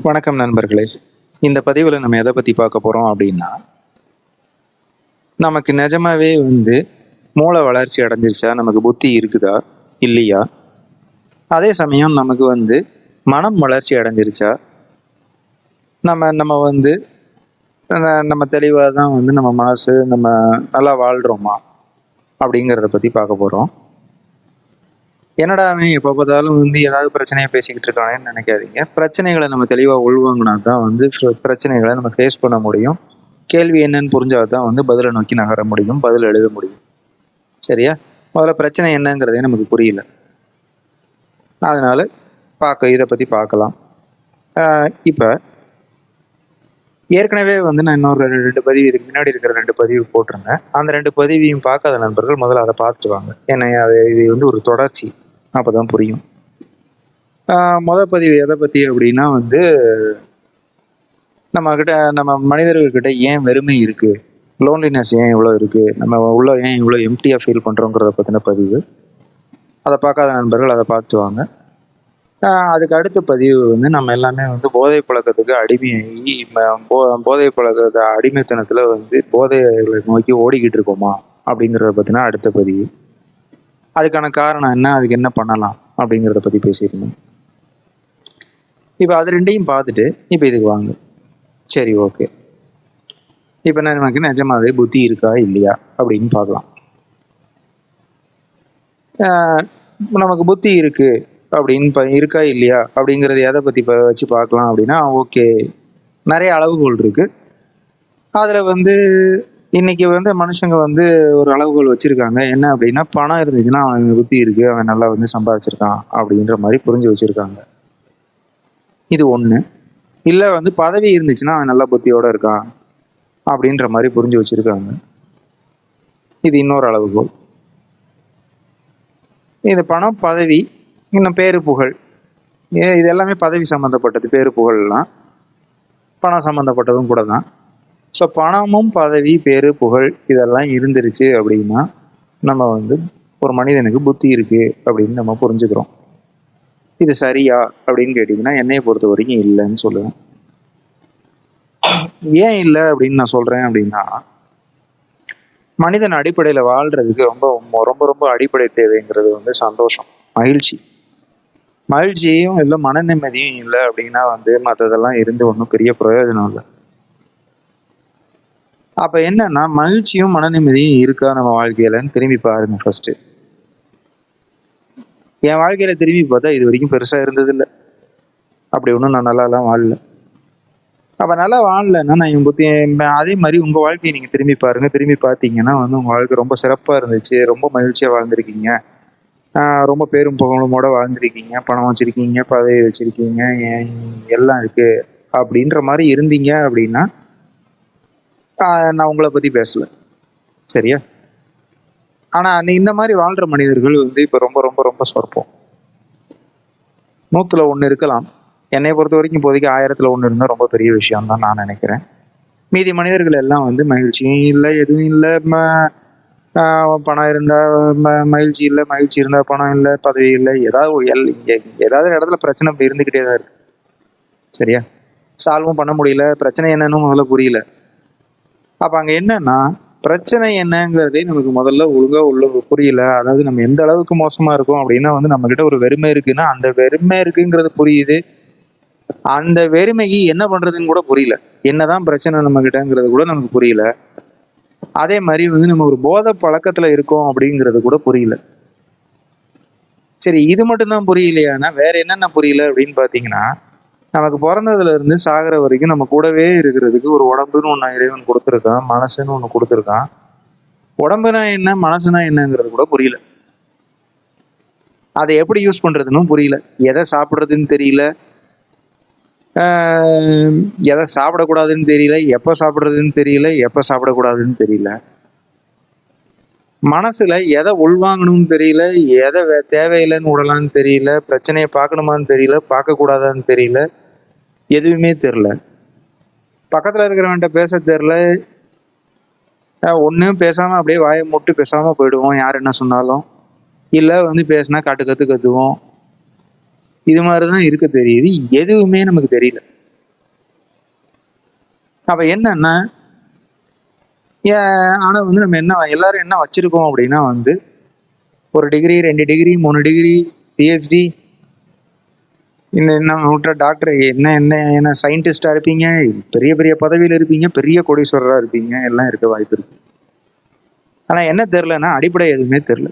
வணக்கம் நண்பர்களே. இந்த பதிவில் நம்ம எதை பற்றி பார்க்க போகிறோம் அப்படின்னா, நமக்கு நிஜமாவே மூளை வளர்ச்சி அடைஞ்சிருச்சா, நமக்கு புத்தி இருக்குதா இல்லையா, அதே சமயம் நமக்கு மனம் வளர்ச்சி அடைஞ்சிருச்சா, நம்ம நம்ம நம்ம தெளிவாக தான் நம்ம மனசு நம்ம நல்லா வாழ்கிறோமா அப்படிங்கிறத பற்றி பார்க்க போகிறோம். என்னடா அவன் எப்போ பார்த்தாலும் ஏதாவது பிரச்சனையை பேசிக்கிட்டு இருக்கானேன்னு நினைக்காதீங்க. பிரச்சனைகளை நம்ம தெளிவாக உள்வாங்கினா தான் பிரச்சனைகளை நம்ம ஃபேஸ் பண்ண முடியும். கேள்வி என்னன்னு புரிஞ்சாதான் பதிலை நோக்கி நகர முடியும், பதில் எழுத முடியும். சரியா? முதல்ல பிரச்சனை என்னங்கிறதே நமக்கு புரியல. அதனால இதை பற்றி பார்க்கலாம். இப்போ ஏற்கனவே நான் இன்னொரு 2 பதிவு இதுக்கு முன்னாடி இருக்கிற 2 பதிவு போட்டிருந்தேன். அந்த 2 பதிவையும் பார்க்காத நண்பர்கள் முதல்ல அதை பார்த்துட்டு வாங்க. ஏன்னா இது ஒரு தொடர்ச்சி, அப்போதான் புரியும். பதிவு எதை பற்றி அப்படின்னா நம்ம மனிதர்கள்கிட்ட ஏன் வெறுமை இருக்கு, லோன்லினஸ் ஏன் இவ்வளோ இருக்கு, நம்ம உள்ள ஏன் இவ்வளோ எம்டியாக ஃபீல் பண்ணுறோங்கிறத பற்றின பதிவு. அதை பார்க்காத நண்பர்கள் அதை பார்த்துட்டு வாங்க. அதுக்கு அடுத்த பதிவு நம்ம எல்லாமே போதை பழக்கத்துக்கு அடிமையாகி போதை பழக்கத்தை அடிமைத்தனத்தில் போதைகளை நோக்கி ஓடிக்கிட்டு இருக்கோமா அப்படிங்கிறத பற்றினா அடுத்த பதிவு. அதுக்கான காரணம் என்ன, அதுக்கு என்ன பண்ணலாம் அப்படிங்கிறத பற்றி பேசியிருந்தோம். இப்போ அது ரெண்டையும் பார்த்துட்டு இப்போ இதுக்கு வாங்க. சரி, ஓகே. இப்போ நமக்கு நிஜமாவே புத்தி இருக்கா இல்லையா அப்படின்னு பார்க்கலாம். நமக்கு புத்தி இருக்கு அப்படின்னு இருக்கா இல்லையா அப்படிங்கிறது எதை பற்றி வச்சு பார்க்கலாம் அப்படின்னா, ஓகே, நிறைய அளவுகோல் இருக்கு. அதில் இன்னைக்கு மனுஷங்க ஒரு அளவுகோல் வச்சிருக்காங்க. என்ன அப்படின்னா, பணம் இருந்துச்சுன்னா அவன் புத்தி இருக்கு, அவன் நல்லா சம்பாதிச்சிருக்கான் அப்படின்ற மாதிரி புரிஞ்சு வச்சிருக்காங்க. இது ஒண்ணு. இல்ல பதவி இருந்துச்சுன்னா அவன் நல்ல புத்தியோட இருக்கான் அப்படின்ற மாதிரி புரிஞ்சு வச்சிருக்காங்க. இது இன்னொரு அளவுகோல். இந்த பணம், பதவி, இன்னும் பேரு புகழ், இது எல்லாமே பதவி சம்மந்தப்பட்டது. பேரு புகழ்லாம் பணம் சம்மந்தப்பட்டதும் கூட தான். ஸோ பணமும் பதவி, பேரு புகழ் இதெல்லாம் இருந்துருச்சு அப்படின்னா நம்ம ஒரு மனிதனுக்கு புத்தி இருக்கு அப்படின்னு நம்ம புரிஞ்சுக்கிறோம். இது சரியா அப்படின்னு கேட்டிங்கன்னா, என்னையை பொறுத்த வரைக்கும் இல்லைன்னு சொல்லுவேன். ஏன் இல்லை அப்படின்னு நான் சொல்றேன் அப்படின்னா, மனிதன் அடிப்படையில் வாழ்றதுக்கு ரொம்ப ரொம்ப ரொம்ப அடிப்படை தேவைங்கிறது சந்தோஷம், மகிழ்ச்சி. மகிழ்ச்சியும் இல்லை, மன நிம்மதியும் இல்லை அப்படின்னா மற்றதெல்லாம் இருந்து ஒன்றும் பெரிய பிரயோஜனம் இல்லை. அப்ப என்னன்னா, மகிழ்ச்சியும் மன நிம்மதியும் இருக்கா நம்ம வாழ்க்கையிலன்னு திரும்பி பாருங்க. ஃபர்ஸ்ட் என் வாழ்க்கையில திரும்பி பார்த்தா இது வரைக்கும் பெருசா இருந்தது இல்லை. அப்படி ஒன்றும் நான் நல்லாலாம் வாழல. அப்ப நல்லா வாழலன்னா நான் என் புத்தி. அதே மாதிரி உங்க வாழ்க்கையை நீங்க திரும்பி பாருங்க. திரும்பி பார்த்தீங்கன்னா உங்க வாழ்க்கை ரொம்ப சிறப்பா இருந்துச்சு, ரொம்ப மகிழ்ச்சியா வாழ்ந்திருக்கீங்க, ரொம்ப பேரும் புகழுமோட வாழ்ந்திருக்கீங்க, பணம் வச்சிருக்கீங்க, பதவி வச்சிருக்கீங்க, எல்லாம் இருக்கு அப்படின்ற மாதிரி இருந்தீங்க அப்படின்னா நான் உங்களை பத்தி பேசல. சரியா? ஆனா இந்த மாதிரி வாழ்ற மனிதர்கள் இப்ப ரொம்ப ரொம்ப ரொம்ப சொற்பம். 100ல் 1 இருக்கலாம். என்னை பொறுத்த வரைக்கும் இப்போதைக்கு 1000ல் 1 இருந்தா ரொம்ப பெரிய விஷயம் தான் நான் நினைக்கிறேன். மீதி மனிதர்கள் எல்லாம் மகிழ்ச்சியும் இல்லை, எதுவும் இல்லை. பணம் இருந்தா மகிழ்ச்சி இல்லை, மகிழ்ச்சி இருந்தா பணம் இல்லை, பதவி இல்லை, ஏதாவது இடத்துல பிரச்சனை இருந்துகிட்டே தான் இருக்கு. சரியா? சால்வும் பண்ண முடியல, பிரச்சனை என்னன்னு முதல்ல புரியல. அப்ப அங்க என்னன்னா, பிரச்சனை என்னங்கிறதே நமக்கு முதல்ல ஒழுங்கா புரியல. அதாவது நம்ம எந்த அளவுக்கு மோசமா இருக்கோம் அப்படின்னா நம்ம கிட்ட ஒரு வெறுமை இருக்குன்னா அந்த வெறுமை இருக்குங்கிறது புரியுது. அந்த வெறுமைக்கு என்ன பண்றதுன்னு கூட புரியல. என்னதான் பிரச்சனை நம்ம கிட்டங்கிறது கூட நமக்கு புரியல. அதே மாதிரி நம்ம ஒரு போதை பழக்கத்துல இருக்கோம் அப்படிங்கிறது கூட புரியல. சரி, இது மட்டும்தான் புரியலையானா வேற என்னென்ன புரியல அப்படின்னு பாத்தீங்கன்னா, நமக்கு பிறந்ததுல இருந்து சாகிற வரைக்கும் நம்ம கூடவே இருக்கிறதுக்கு ஒரு உடம்புன்னு ஒண்ணு இறைவன் கொடுத்துருக்கான், மனசுன்னு ஒண்ணு கொடுத்துருக்கான். உடம்புனா என்ன, மனசுனா என்னங்கிறது கூட புரியல. அதை எப்படி யூஸ் பண்றதுன்னு புரியல. எதை சாப்பிடுறதுன்னு தெரியல, எதை சாப்பிடக்கூடாதுன்னு தெரியல, எப்ப சாப்பிடுறதுன்னு தெரியல, எப்ப சாப்பிடக்கூடாதுன்னு தெரியல. மனசுல எதை உள்வாங்கணும்னு தெரியல, எதை தேவையில்லைன்னு விடலான்னு தெரியல, பிரச்சனையை பார்க்கணுமான்னு தெரியல, பார்க்க கூடாதான்னு தெரியல, எதுவுமே தெரியல. பக்கத்துல இருக்கிறவன்ட்ட பேச தெரியல. ஒண்ணு பேசாம அப்படியே வாயை மூட்டு பேசாம போயிடுவோம் யார் என்ன சொன்னாலும். இல்ல பேசினா கத்து கத்துவோம். இது மாதிரிதான் இருக்க தெரியுது. எதுவுமே நமக்கு தெரியல. அப்ப என்னன்னா ஆனா வந்து நம்ம என்ன எல்லாரும் என்ன வச்சிருக்கோம் அப்படின்னா வந்து ஒரு டிகிரி, 2 டிகிரி, 3 டிகிரி, பிஹெச்டி, இன்னும் என்ன விட்டா டாக்டர், என்ன என்ன என்ன சயின்டிஸ்டா இருப்பீங்க, பெரிய பெரிய பதவியில இருப்பீங்க, பெரிய கோடீஸ்வரரா இருப்பீங்க, எல்லாம் இருக்க வாய்ப்பு இருக்கு. ஆனா என்ன தெரியலன்னா அடிப்படை எதுவுமே தெரியல.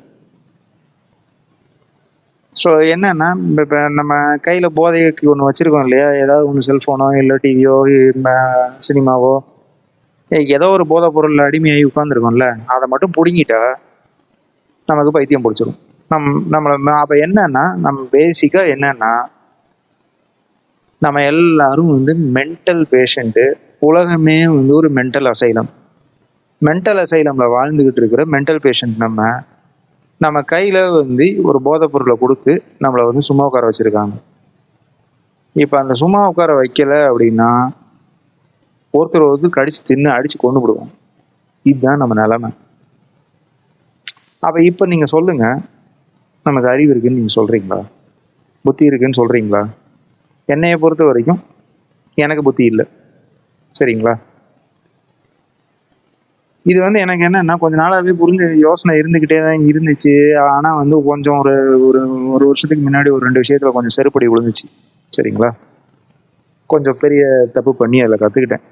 ஸோ என்னன்னா இப்ப நம்ம கையில போதைக்கு ஒன்று வச்சிருக்கோம் இல்லையா, ஏதாவது ஒன்று செல்போனோ இல்லை டிவியோ சினிமாவோ ஏதோ ஒரு போதைப் பொருள் அடிமையாகி உட்காந்துருக்கோம்ல, அதை மட்டும் பிடுங்கிட்டா நமக்கு பைத்தியம் பிடிச்சிரும். நம்மள அப்ப என்னன்னா நம்ம பேசிக்கா என்னன்னா நம்ம எல்லாரும் வந்து மென்டல் பேஷண்ட்டு. உலகமே வந்து ஒரு மென்டல் அசைலம். மென்டல் அசைலம்ல வாழ்ந்துகிட்டு இருக்கிற மென்டல் பேஷண்ட் நம்ம கையில வந்து ஒரு போதைப் பொருளை கொடுத்து நம்மளை வந்து சும்மா உட்கார வச்சிருக்காங்க. இப்ப அந்த சும்மா உட்கார வைக்கல அப்படின்னா ஒருத்தர் வந்து கடிச்சு தின்னு அடிச்சு கொண்டு விடுவோம். இதுதான் நம்ம நிலைமை. அப்ப இப்ப நீங்க சொல்லுங்க, நமக்கு அறிவு இருக்குன்னு நீங்க சொல்றீங்களா? புத்தி இருக்குன்னு சொல்றீங்களா? என்னைய பொறுத்த வரைக்கும் எனக்கு புத்தி இல்லை. சரிங்களா? இது வந்து எனக்கு என்னன்னா கொஞ்ச நாளாவே புரிஞ்ச யோசனை இருந்துகிட்டே தான் இருந்துச்சு. ஆனா வந்து கொஞ்சம் ஒரு ஒரு ஒரு வருஷத்துக்கு முன்னாடி ஒரு 2 விஷயத்துல கொஞ்சம் செருப்படி விழுந்துச்சு. சரிங்களா? கொஞ்சம் பெரிய தப்பு பண்ணி அதில் கத்துக்கிட்டேன்.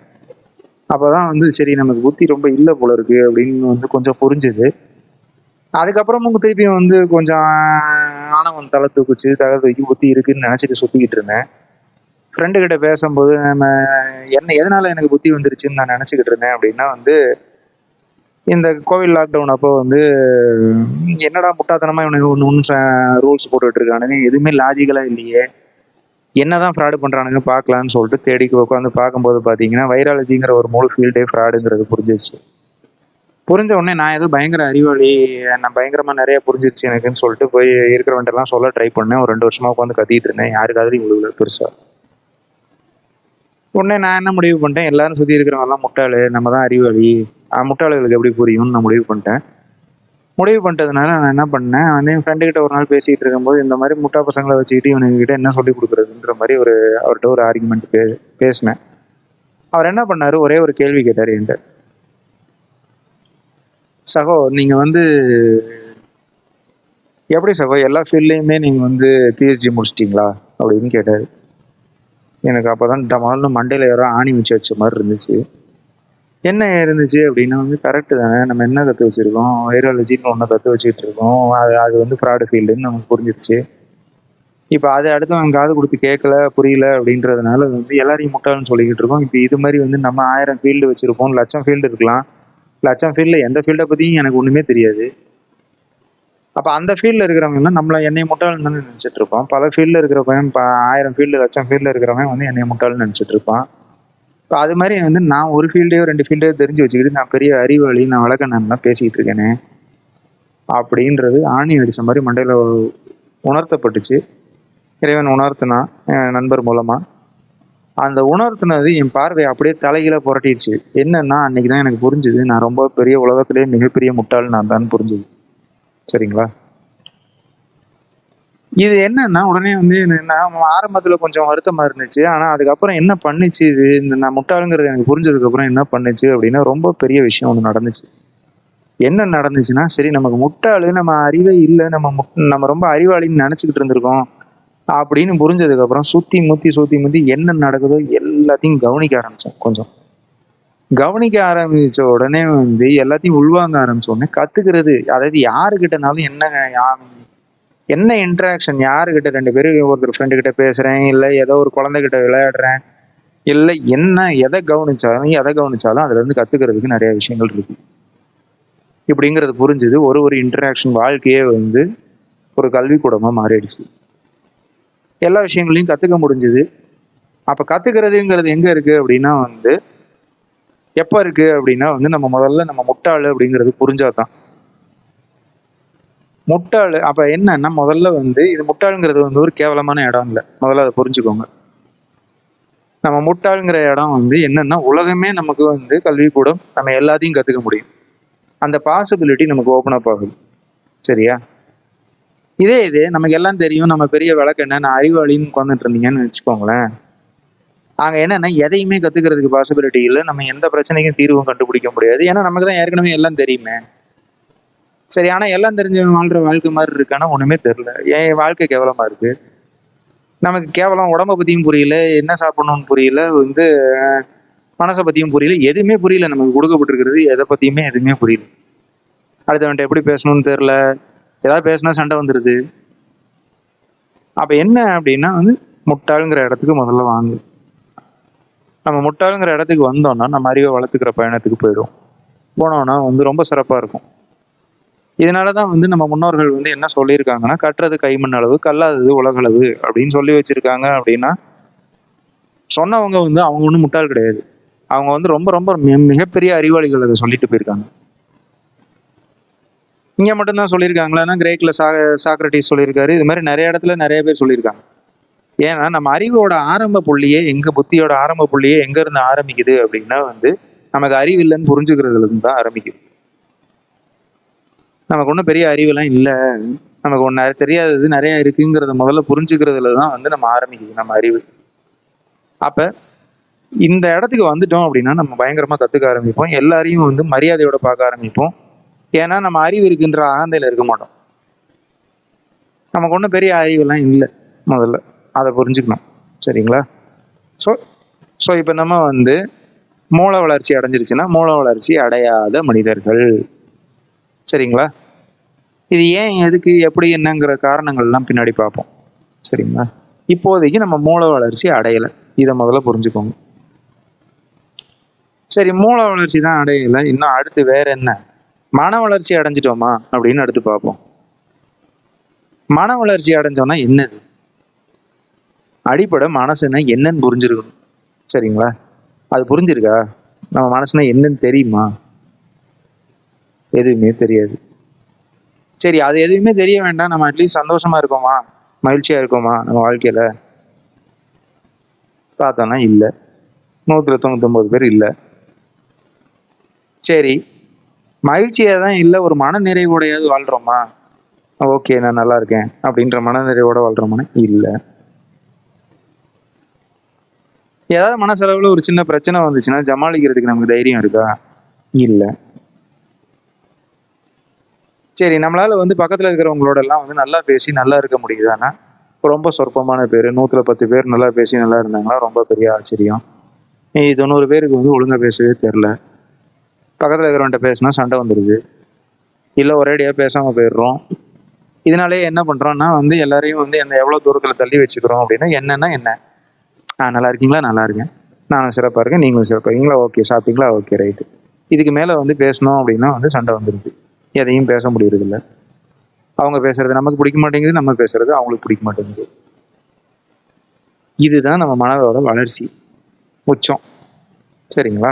அப்பதான் வந்து சரி நமக்கு புத்தி ரொம்ப இல்லை போல இருக்கு அப்படின்னு வந்து கொஞ்சம் புரிஞ்சுது. அதுக்கப்புறமும் திருப்பியும் வந்து கொஞ்சம் ஆணவம் தலை தூக்குச்சு, தலை தூக்கி புத்தி இருக்குன்னு நினைச்சிட்டு சுத்திக்கிட்டு இருந்தேன். ஃப்ரெண்டு கிட்ட பேசும்போது நம்ம எதனால எனக்கு புத்தி வந்துருச்சுன்னு நான் நினைச்சுக்கிட்டு இருந்தேன் அப்படின்னா வந்து இந்த கோவிட் லாக்டவுன் அப்போ வந்து என்னடா முட்டாத்தனமா இவனுக்கு ஒன்று ரூல்ஸ் போட்டுட்டு இருக்கானுங்க, எதுவுமே லாஜிக்கலா இல்லையே, என்னதான் ஃப்ராடு பண்றானுங்க பார்க்கலான்னு சொல்லிட்டு தேடி உட்காந்து பார்க்கும்போது பார்த்தீங்கன்னா வைராலஜிங்கிற ஒரு முழு ஃபீல்டே ஃப்ராடுங்கிறது புரிஞ்சிச்சு. புரிஞ்ச உடனே நான் ஏதோ பயங்கர அறிவாளி, நான் பயங்கரமா நிறைய புரிஞ்சிருச்சு எனக்குன்னு சொல்லிட்டு போய் இருக்கிறவன்ட்டெல்லாம் சொல்ல ட்ரை பண்ணேன். ஒரு 2 வருஷமா உட்காந்து கத்திட்டு இருந்தேன், யாருக்காவது இவ்வளவு பெருசா. உடனே நான் என்ன முடிவு பண்ணிட்டேன், எல்லாரும் சுற்றி இருக்கிறவங்க எல்லாம் முட்டாளு, நம்ம தான் அறிவாளி, முட்டாளுகளுக்கு எப்படி புரியும்னு நான் முடிவு பண்ணிட்டேன். முடிவு பண்ணிட்டதுனால நான் என்ன பண்ணேன், வந்து என் ஃப்ரெண்டு கிட்ட ஒரு நாள் பேசிகிட்டு இருக்கும்போது இந்த மாதிரி முட்டா பசங்களை வச்சுக்கிட்டு இவனுங்கிட்ட என்ன சொல்லி கொடுக்குறதுன்ற மாதிரி அவர்கிட்ட ஒரு ஆர்குமெண்ட் பேசினேன். அவர் என்ன பண்ணாரு, ஒரே ஒரு கேள்வி கேட்டார் என்கிட்ட. சகோ நீங்க வந்து எப்படி சகோ எல்லா ஃபீல்ட்லயுமே நீங்க வந்து பிஹெச்டி முடிச்சிட்டீங்களா அப்படின்னு கேட்டாரு. எனக்கு அப்பதான் டமால்னு மண்டையில யாரோ ஆணி வச்ச மாதிரி இருந்துச்சு. என்ன இருந்துச்சு அப்படின்னா வந்து கரெக்டு தானே, நம்ம என்ன கற்று வச்சிருக்கோம், வைராலஜின்னு ஒன்று கற்று வச்சுக்கிட்டு இருக்கோம், அது வந்து ஃப்ராடு ஃபீல்டுன்னு நமக்கு புரிஞ்சிருச்சு. இப்போ அதை அடுத்தவங்க காது கொடுத்து கேட்கல புரியல அப்படின்றதுனால வந்து எல்லாரையும் முட்டாள்னு சொல்லிக்கிட்டு இருக்கோம். இப்போ இது மாதிரி வந்து நம்ம 1000 ஃபீல்டு வச்சிருப்போம், 1,00,000 ஃபீல்டு இருக்கலாம். 1,00,000 ஃபீல்டில் எந்த ஃபீல்டை பற்றியும் எனக்கு ஒன்றுமே தெரியாது. அப்போ அந்த ஃபீல்டில் இருக்கிறவங்க நம்மளை என்னை முட்டாள்னு தானே நினச்சிட்டு இருப்பான். பல ஃபீல்டில் இருக்கிறவன் 1000 ஃபீல்டு 1,00,000 ஃபீல்டில் இருக்கிறவன் வந்து என்னை முட்டாள்னு நினச்சிட்டு இருப்பான். இப்போ அது மாதிரி வந்து நான் ஒரு ஃபீல்டையோ 2 ஃபீல்டையோ தெரிஞ்சு வச்சுக்கிட்டு நான் பெரிய அறிவாளி, நான் வழக்கண்ணன்லாம் பேசிக்கிட்டு இருக்கேனே அப்படின்றது ஆணி அடித்த மாதிரி மண்டையில் உணர்த்தப்பட்டுச்சு. இறைவன் உணர்த்தினா என் நண்பர் மூலமாக. அந்த உணர்த்தினது என் பார்வையை அப்படியே தலைகீழ புரட்டிடுச்சு. என்னன்னா அன்னைக்கு தான் எனக்கு புரிஞ்சுது, நான் ரொம்ப பெரிய உலகத்திலேயே மிகப்பெரிய முட்டாள் நான் தான் புரிஞ்சுது. சரிங்களா? இது என்னன்னா உடனே வந்து நான் ஆரம்பத்துல கொஞ்சம் வருத்தமா இருந்துச்சு. ஆனா அதுக்கப்புறம் என்ன பண்ணுச்சு இது, இந்த நான் முட்டாளுங்கிறது எனக்கு புரிஞ்சதுக்கு அப்புறம் என்ன பண்ணுச்சு அப்படின்னா ரொம்ப பெரிய விஷயம் ஒன்று நடந்துச்சு. என்ன நடந்துச்சுன்னா, சரி நமக்கு முட்டாளு, நம்ம அறிவே இல்லை, நம்ம ரொம்ப அறிவாளின்னு நினைச்சுக்கிட்டு இருந்திருக்கோம் அப்படின்னு புரிஞ்சதுக்கு அப்புறம் சுத்தி முத்தி என்ன நடக்குதோ எல்லாத்தையும் கவனிக்க ஆரம்பிச்சேன். கொஞ்சம் கவனிக்க ஆரம்பிச்ச உடனே வந்து எல்லாத்தையும் உள்வாங்க ஆரம்பிச்ச உடனே கத்துக்கிறது, அதாவது யாருக்கிட்டனாலும் என்ன இன்ட்ராக்ஷன், யாருக்கிட்ட 2 பேரும் ஒருத்தர் ஃப்ரெண்டு கிட்ட பேசுறேன், இல்லை ஏதோ ஒரு குழந்தைகிட்ட விளையாடுறேன், இல்லை எதை கவனிச்சாலும் அதுல இருந்து கத்துக்கிறதுக்கு நிறைய விஷயங்கள் இருக்கு இப்படிங்கிறது புரிஞ்சுது. ஒரு இன்டராக்ஷன் வாழ்க்கையே வந்து ஒரு கல்விக்கூடமா மாறிடுச்சு. எல்லா விஷயங்களையும் கத்துக்க முடிஞ்சுது. அப்ப கத்துக்கிறதுங்கிறது எங்க இருக்கு அப்படின்னா வந்து எப்ப இருக்கு அப்படின்னா வந்து நம்ம முதல்ல நம்ம முட்டாளு அப்படிங்கிறது புரிஞ்சாதான். முட்டாளு அப்ப என்னன்னா முதல்ல வந்து இது முட்டாளுங்கிறது வந்து ஒரு கேவலமான இடம் இல்லை, முதல்ல அதை புரிஞ்சுக்கோங்க. நம்ம முட்டாளுங்கிற இடம் வந்து என்னன்னா உலகமே நமக்கு வந்து கல்விக்கூடம், நம்ம எல்லாத்தையும் கத்துக்க முடியும், அந்த பாசிபிலிட்டி நமக்கு ஓப்பன் அப் ஆகுது. சரியா? இது நமக்கு எல்லாம் தெரியும், நம்ம பெரிய விளக்கென்ன, நான் அறிவாளின்னு உட்காந்துட்டு இருந்தீங்கன்னு வச்சுக்கோங்களேன், அங்க என்னன்னா எதையுமே கத்துக்கிறதுக்கு பாசிபிலிட்டி இல்லை. நம்ம எந்த பிரச்சனைக்கும் தீர்வும் கண்டுபிடிக்க முடியாது. ஏன்னா நமக்கு தான் ஏற்கனவே எல்லாம் தெரியுமே. சரி, ஆனா எல்லாம் தெரிஞ்சவன் வாழ்ற வாழ்க்கை மாதிரி இருக்கானா ஒண்ணுமே தெரியல. என் வாழ்க்கை கேவலமா இருக்கு. நமக்கு கேவலம் உடம்ப பத்தியும் புரியல, என்ன சாப்பிடணும்னு புரியல, மனசை பத்தியும் புரியல, எதுவுமே புரியல. நமக்கு கொடுக்கப்பட்டிருக்கிறது எதை பத்தியுமே எதுவுமே புரியல. அடுத்தவன்ட்ட எப்படி பேசணும்னு தெரியல. ஏதாவது பேசினா சண்டை வந்துருது. அப்ப என்ன அப்படின்னா முட்டாளுங்கிற இடத்துக்கு முதல்ல வாங்க. நம்ம முட்டாளுங்கிற இடத்துக்கு வந்தோம்னா நம்ம அறிவை வளர்த்துக்கிற பயணத்துக்கு போயிடுவோம். போனோம்னா ரொம்ப சிறப்பா இருக்கும். இதனாலதான் நம்ம முன்னோர்கள் என்ன சொல்லியிருக்காங்கன்னா, கற்றது கைமண் அளவு, கல்லாதது உலகளவு அப்படின்னு சொல்லி வச்சிருக்காங்க. அப்படின்னா சொன்னவங்க அவங்க ஒன்றும் முட்டாள் கிடையாது. அவங்க ரொம்ப ரொம்ப மிகப்பெரிய அறிவாளிகள் அதை சொல்லிட்டு போயிருக்காங்க. இங்க மட்டும்தான் சொல்லியிருக்காங்களா? கிரேக்ல சாக்ரட்டிஸ் சொல்லியிருக்காரு. இது மாதிரி நிறைய இடத்துல நிறைய பேர் சொல்லியிருக்காங்க. ஏன்னா நம்ம அறிவோட ஆரம்ப புள்ளியே, எங்க புத்தியோட ஆரம்ப புள்ளியே எங்க இருந்து ஆரம்பிக்குது அப்படின்னா நமக்கு அறிவு இல்லைன்னு புரிஞ்சுக்கிறதுல இருந்து தான் ஆரம்பிக்குது. நமக்கு ஒன்றும் பெரிய அறிவெல்லாம் இல்லை, நமக்கு ஒன்று தெரியாதது நிறைய இருக்குங்கிறத முதல்ல புரிஞ்சுக்கிறதுல தான் நம்ம ஆரம்பிக்குது நம்ம அறிவு. அப்ப இந்த இடத்துக்கு வந்துட்டோம் அப்படின்னா நம்ம பயங்கரமா கத்துக்க ஆரம்பிப்போம். எல்லாரையும் மரியாதையோட பார்க்க ஆரம்பிப்போம். ஏன்னா நம்ம அறிவு இருக்குன்ற அகந்தையில இருக்க மாட்டோம். நமக்கு ஒன்றும் பெரிய அறிவெல்லாம் இல்லை, முதல்ல அதை புரிஞ்சுக்கணும். சரிங்களா? ஸோ ஸோ இப்போ நம்ம மூல வளர்ச்சி அடைஞ்சிருச்சுன்னா மூல வளர்ச்சி அடையாத மனிதர்கள். சரிங்களா? இது ஏன், எதுக்கு, எப்படி, என்னங்கிற காரணங்கள்லாம் பின்னாடி பார்ப்போம். சரிங்களா? இப்போதைக்கு நம்ம மூல வளர்ச்சி அடையலை, இதை முதல்ல புரிஞ்சுக்கோங்க. சரி, மூல வளர்ச்சி தான் அடையலை, இன்னும் அடுத்து வேற என்ன? மன வளர்ச்சி அடைஞ்சிட்டோமா அப்படின்னு அடுத்து பார்ப்போம். மன வளர்ச்சி அடைஞ்சோம்னா என்னது? அடிப்படை மனசுன்னா என்னன்னு புரிஞ்சிருக்கணும். சரிங்களா? அது புரிஞ்சிருக்கா? நம்ம மனசுனா என்னன்னு தெரியுமா? எதுவுமே தெரியாது. சரி, அது எதுவுமே தெரிய வேண்டாம், நம்ம அட்லீஸ்ட் சந்தோஷமா இருக்கோமா, மகிழ்ச்சியா இருக்கோமா நம்ம வாழ்க்கையில? பார்த்தோம்னா இல்லை. 199 பேர் இல்லை. சரி, மகிழ்ச்சியா தான் இல்லை, ஒரு மன நிறைவோடையாவது வாழ்றோமா? ஓகே, நான் நல்லா இருக்கேன் அப்படின்ற மன நிறைவோட வாழ்றோமான்னு இல்லை. ஏதாவது மனசளவுல ஒரு சின்ன பிரச்சனை வந்துச்சுன்னா ஜமாளிக்கிறதுக்கு நமக்கு தைரியம் இருக்கா? இல்லை. சரி, நம்மளால பக்கத்துல இருக்கிறவங்களோட எல்லாம் நல்லா பேசி நல்லா இருக்க முடியுதானா? ரொம்ப சொற்பமான பேர். 110 பேர் நல்லா பேசி நல்லா இருந்தாங்களா? ரொம்ப பெரிய ஆச்சரியம். 90 பேருக்கு ஒழுங்கா பேசவே தெரில. பக்கத்துல இருக்கிறவன்ட்ட பேசினா சண்டை வந்துடுது, இல்லை ஒரேடியா பேசாம போயிடுறோம். இதனாலே என்ன பண்றோம்னா எல்லாரையும் என்ன எவ்வளவு தூரத்துல தள்ளி வச்சுக்கிறோம் அப்படின்னா, என்னன்னா என்ன, நல்லா இருக்கீங்களா? நல்லா இருக்கேன். நானும் சிறப்பா இருக்கேன், நீங்களும் சிறப்பா இருக்கீங்களா? ஓகே. சாப்பிட்டீங்களா? Okay, right. இதுக்கு மேல பேசணும் அப்படின்னா சண்டை வந்துடுது. எதையும் பேச முடியறது இல்லை. அவங்க பேசுறது நமக்கு பிடிக்க மாட்டேங்குது, நம்ம பேசுறது அவங்களுக்கு பிடிக்க மாட்டேங்குது. இதுதான் நம்ம மனதோட வளர்ச்சி உச்சம். சரிங்களா?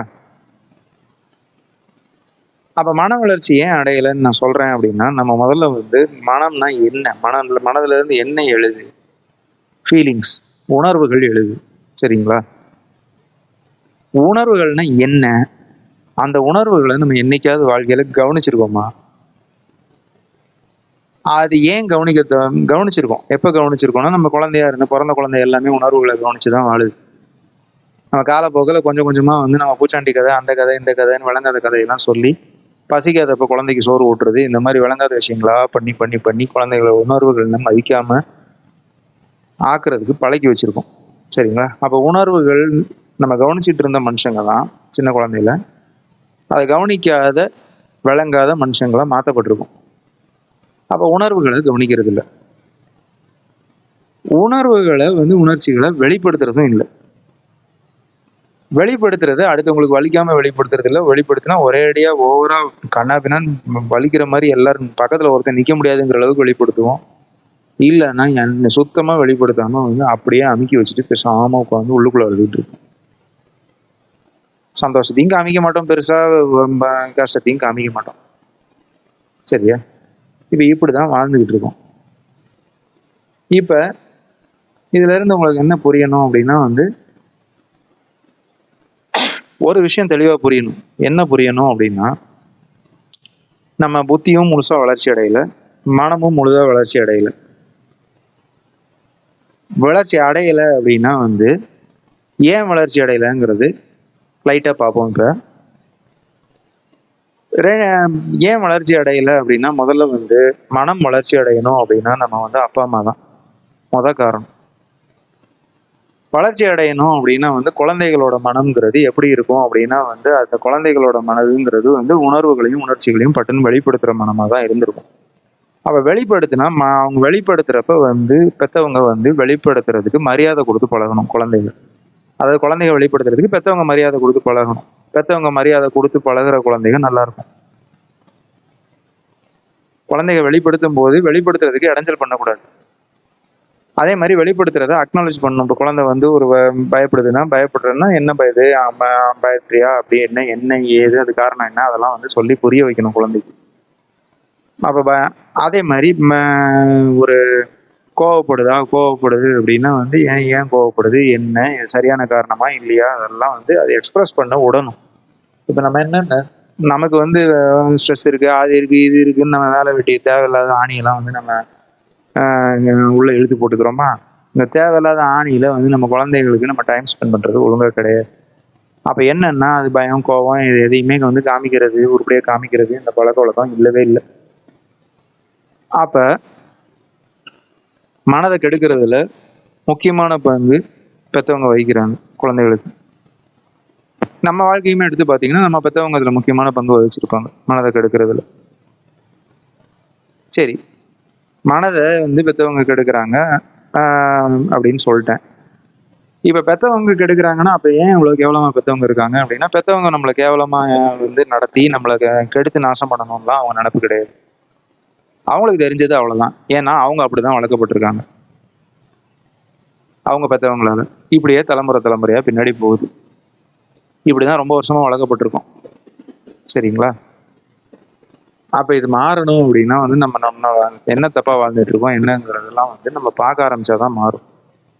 அப்ப மன வளர்ச்சி ஏன் அடையலைன்னு நான் சொல்றேன் அப்படின்னா, நம்ம முதல்ல மனம்னா என்ன, மனதுல இருந்து என்ன எழுது? ஃபீலிங்ஸ், உணர்வுகள் எழுது. சரிங்களா? உணர்வுகள்னா என்ன? அந்த உணர்வுகளை நம்ம என்னைக்காவது வாழ்க்கையில கவனிச்சிருக்கோமா? அது ஏன் கவனிச்சிருக்கோம். எப்ப கவனிச்சிருக்கோம்னா, நம்ம குழந்தையா இருந்த பிறந்த குழந்தை எல்லாமே உணர்வுகளை கவனிச்சுதான் வாழுது. நம்ம காலப்போக்கில் கொஞ்சம் கொஞ்சமா நம்ம பூச்சாண்டி கதை, அந்த கதை, இந்த கதைன்னு விளங்காத கதையெல்லாம் சொல்லி பசிக்காதப்ப குழந்தைக்கு சோறு ஊட்டுறது, இந்த மாதிரி விளங்காத விஷயங்களா பண்ணி பண்ணி பண்ணி குழந்தைகள உணர்வுகள் மதிக்காம ஆக்குறதுக்கு பழக்கி வச்சிருக்கோம். சரிங்களா? அப்ப உணர்வுகள் நம்ம கவனிச்சிட்டு இருந்த மனுஷங்க தான் சின்ன குழந்தையில அதை கவனிக்காத விளங்காத மனுஷங்களா மாற்றப்பட்டிருக்கும். அப்ப உணர்வுகளை கவனிக்கிறது இல்லை. உணர்வுகளை உணர்ச்சிகளை வெளிப்படுத்துறதும் இல்லை. வெளிப்படுத்துறது அடுத்தவங்களுக்கு வலிக்காம வெளிப்படுத்துறது இல்லை. வெளிப்படுத்தினா ஒரே அடியா ஓவரா கண்ணா பின்னான்னு வலிக்கிற மாதிரி எல்லாரும் பக்கத்துல ஒருத்தர் நிக்க முடியாதுங்கிற அளவுக்கு வெளிப்படுத்துவோம். இல்லைன்னா என்னை சுத்தமா வெளிப்படுத்தாம அப்படியே அமுக்கி வச்சுட்டு பேசாம உட்காந்து உள்ளுக்குள்ள அழுதுட்டு இருக்கும். சந்தோஷத்தையும் காமிக்க மாட்டோம், பெருசா கஷ்டத்தையும் காமிக்க மாட்டோம். சரியா? இப்ப இப்படிதான் வாழ்ந்துகிட்டு இருக்கோம். இப்ப இதுல இருந்து உங்களுக்கு என்ன புரியணும் அப்படின்னா ஒரு விஷயம் தெளிவா புரியணும். என்ன புரியணும் அப்படின்னா, நம்ம புத்தியும் முழுசா வளர்ச்சி அடையல, மனமும் முழுதா வளர்ச்சி அடையல. வளர்ச்சி அடையல அப்படின்னா ஏன் வளர்ச்சி அடையலைங்கிறது லைட்டாக பார்ப்போம். இப்போ ஏன் வளர்ச்சி அடையலை அப்படின்னா, முதல்ல வந்து மனம் வளர்ச்சி அடையணும் அப்படின்னா நம்ம வந்து அப்பா அம்மா தான் காரணம். வளர்ச்சி அடையணும் அப்படின்னா வந்து குழந்தைகளோட மனம்ங்கிறது எப்படி இருக்கும் அப்படின்னா வந்து அந்த குழந்தைகளோட மனதுங்கிறது வந்து உணர்வுகளையும் உணர்ச்சிகளையும் பட்டுன்னு வெளிப்படுத்துகிற மனமாக தான் இருந்திருக்கும். அவ வெளிப்படுத்தினா அவங்க வெளிப்படுத்துறப்ப வந்து பெத்தவங்க வந்து வெளிப்படுத்துறதுக்கு மரியாதை கொடுத்து பழகணும் குழந்தைகள். அதாவது குழந்தைங்க வெளிப்படுத்துறதுக்கு பெத்தவங்க மரியாதை கொடுத்து பழகணும். பெத்தவங்க மரியாதை கொடுத்து பழகுற குழந்தைங்க நல்லா இருக்கும். குழந்தைங்க வெளிப்படுத்தும் போது வெளிப்படுத்துறதுக்கு இடைஞ்சல் பண்ணக்கூடாது. அதே மாதிரி வெளிப்படுத்துறத அக்னாலேஜ் பண்ணணும். இப்போ குழந்தை வந்து ஒரு பயப்படுதுன்னா, பயப்படுறதுன்னா என்ன பயது, பயப்படுறியா அப்படி என்ன ஏது, அது காரணம் என்ன, அதெல்லாம் வந்து சொல்லி புரிய வைக்கணும் குழந்தைக்கு. அப்போ அதே மாதிரி ஒரு கோவப்படுது அப்படின்னா வந்து ஏன் கோவப்படுது, என்ன சரியான காரணமா இல்லையா, அதெல்லாம் வந்து அதை எக்ஸ்பிரஸ் பண்ண விடணும். இப்போ நம்ம என்னென்ன நமக்கு வந்து ஸ்ட்ரெஸ் இருக்கு, அது இருக்கு, இது இருக்குன்னு நம்ம வேலை வெட்டி தேவையில்லாத ஆணியெல்லாம் வந்து நம்ம உள்ள இழுத்து போட்டுக்கிறோமா. இந்த தேவையில்லாத ஆணியில வந்து நம்ம குழந்தைகளுக்கு நம்ம டைம் ஸ்பெண்ட் பண்றது ஒழுங்கா கிடையாது. அப்ப என்னன்னா அது பயம், கோபம் இது எதையுமே வந்து காமிக்கிறது, உருப்படியா காமிக்கிறது இந்த பழக்க வழக்கம் இல்லவே இல்லை. அப்ப மனதை கெடுக்கிறதுல முக்கியமான பங்கு பெற்றவங்க வகிக்கிறாங்க குழந்தைகளுக்கு. நம்ம வாழ்க்கையுமே எடுத்து பார்த்தீங்கன்னா நம்ம பெற்றவங்க அதுல முக்கியமான பங்கு வகிச்சிருப்பாங்க மனதை கெடுக்கிறதுல. சரி, மனதை வந்து பெற்றவங்க கெடுக்கிறாங்க அப்படின்னு சொல்லிட்டேன். இப்ப பெற்றவங்க கெடுக்கிறாங்கன்னா அப்ப ஏன் இவ்வளவு கேவலமா பெற்றவங்க இருக்காங்க அப்படின்னா, பெற்றவங்க நம்மளை கேவலமா வந்து நடத்தி நம்மளை கெடுத்து நாசம் பண்ணணும்லாம் அவங்க நினப்பு கிடையாது. அவங்களுக்கு தெரிஞ்சது அவ்வளவுதான். ஏன்னா அவங்க அப்படிதான் வளர்க்கப்பட்டிருக்காங்க அவங்க பெற்றவங்களால. இப்படியே தலைமுறையா பின்னாடி போகுது. இப்படிதான் ரொம்ப வருஷமா வளர்க்கப்பட்டிருக்கோம். சரிங்களா? அப்ப இது மாறணும் அப்படின்னா வந்து நம்ம என்ன தப்பா வாழ்ந்துட்டு இருக்கோம் என்னங்கிறதெல்லாம் வந்து நம்ம பார்க்க ஆரம்பிச்சாதான் மாறும்.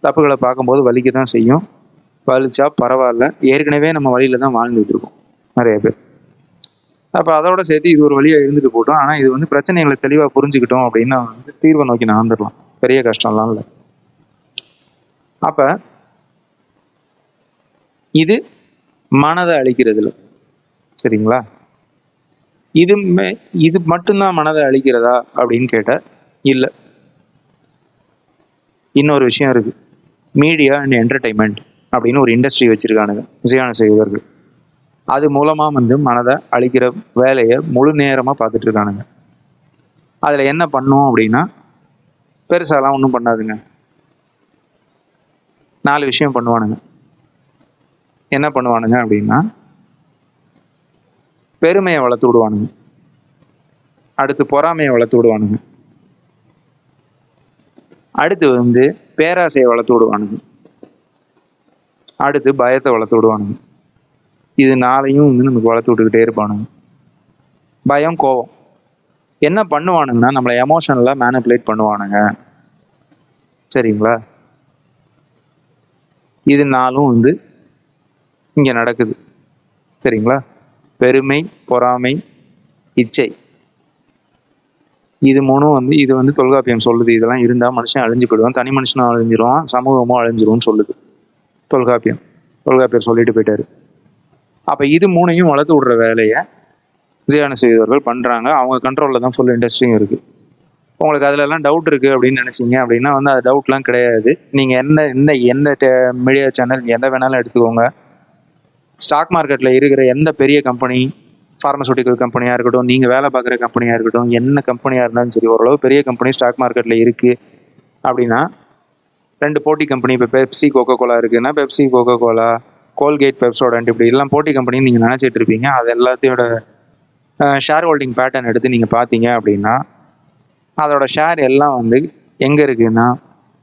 தப்புகளை பார்க்கும்போது வலிக்க தான் செய்யும். வலிச்சா பரவாயில்ல, ஏற்கனவே நம்ம வழியில தான் வாழ்ந்துட்டு இருக்கோம் நிறைய பேர். அப்ப அதோட சேர்த்து இது ஒரு வழியா இருந்துட்டு போட்டோம். ஆனா இது வந்து பிரச்சனைகளை தெளிவா புரிஞ்சுக்கிட்டோம் அப்படின்னா வந்து தீர்வை நோக்கி நகர்ந்துடலாம். பெரிய கஷ்டம்லாம் இல்லை. அப்ப இது மனதை அழிக்கிறதுல. சரிங்களா? இது மட்டும்தான் மனதை அழிக்கிறதா அப்படின்னு கேட்ட இல்ல. இன்னொரு விஷயம் இருக்கு. மீடியா அண்ட் என்டர்டைன்மெண்ட் அப்படின்னு ஒரு இண்டஸ்ட்ரி வச்சிருக்கானுங்க விஜயான செய்வர்கள். அது மூலமா வந்து மனதை அழிக்கிற வேலையை முழு நேரமா பார்த்துட்டு இருக்கானுங்க. அதுல என்ன பண்ணும் அப்படின்னா பெருசாலாம் ஒன்றும் பண்ணாதுங்க. 4 விஷயம் பண்ணுவானுங்க. என்ன பண்ணுவானுங்க அப்படின்னா பெருமையை வளர்த்து விடுவானுங்க. அடுத்து பொறாமையை வளர்த்து விடுவானுங்க. அடுத்து வந்து பேராசையை வளர்த்து விடுவானுங்க. அடுத்து பயத்தை வளர்த்து விடுவானுங்க. இது 4ஐயும் வந்து நமக்கு வளர்த்து விட்டுக்கிட்டே இருப்பானுங்க. பயம், கோபம் என்ன பண்ணுவானுங்கன்னா நம்மளை எமோஷனலா மேனிபுலேட் பண்ணுவானுங்க. சரிங்களா? இது 4ம் வந்து இங்க நடக்குது. சரிங்களா? பெருமை, பொறாமை, இச்சை, இது 3ம் வந்து இது வந்து தொல்காப்பியம் சொல்லுது. இதெல்லாம் இருந்தா மனுஷன் அழிஞ்சு போயிடுவான், தனி மனுஷனும் அழிஞ்சிருவான், சமூகமும் அழிஞ்சிரும்னு சொல்லுது தொல்காப்பியம். தொல்காப்பியர் சொல்லிட்டு போயிட்டாரு. அப்ப இது 3ஐயும் வளர்த்து விடுற வேலையை விஜயான செய்தவர்கள் பண்றாங்க. அவங்க கண்ட்ரோல்ல தான் ஃபுல் இண்டஸ்ட்ரியும் இருக்கு. உங்களுக்கு அதுல எல்லாம் டவுட் இருக்கு அப்படின்னு நினைச்சீங்க அப்படின்னா வந்து அது டவுட்லாம் கிடையாது. நீங்க எந்த மீடியா சேனல் எந்த வேணாலும் எடுத்துக்கோங்க. ஸ்டாக் மார்க்கெட்ல இருக்கிற எந்த பெரிய கம்பெனி, பார்மசூட்டிக்கல் கம்பெனியா இருக்கட்டும், நீங்க வேலை பார்க்குற கம்பெனியா இருக்கட்டும், என்ன கம்பெனியா இருந்தாலும் சரி, ஓரளவு பெரிய கம்பெனி ஸ்டாக் மார்க்கெட்ல இருக்கு அப்படின்னா 2 போட்டி கம்பெனி, இப்போ பெப்சி கோகோ கோலா இருக்குன்னா Pepsi Coca Cola, Colgate, Pepsodent, இப்படி எல்லாம் போட்டி கம்பெனின்னு நீங்க நினைச்சிட்டு இருப்பீங்க. அது எல்லாத்தையோட ஷேர் ஹோல்டிங் பேட்டர்ன் எடுத்து நீங்க பாத்தீங்க அப்படின்னா அதோட ஷேர் எல்லாம் வந்து எங்க இருக்குன்னா